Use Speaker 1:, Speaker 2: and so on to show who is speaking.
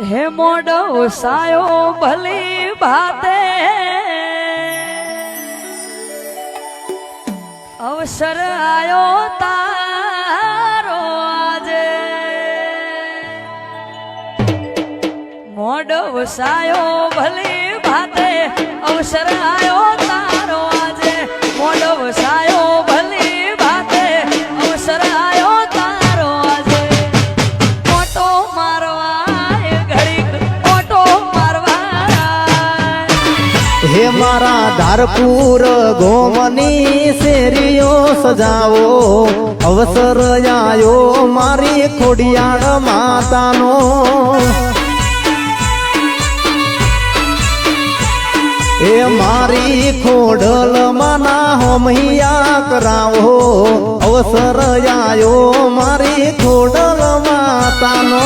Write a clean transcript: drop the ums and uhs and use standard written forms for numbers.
Speaker 1: હે મોડો સાયો ભલી ભાતે અવસર આયો તારો આજે મોડો સાયો ભલી ભાતે અવસર આયો તારો આજે મોડો સાયો ભલી ભાતે અવસર આયો તારો આજે ઓટો મારવા ઘડીક ઓટો મારવા
Speaker 2: હે મારા ધારપુર ગોમની શેરીઓ સજાવો અવસર આયો મારી ખોડિયાળ માતાનો એ મારી ખોડલ માના હોમૈયા કરાવો અવસર આયો મારી ખોડલ માતાનો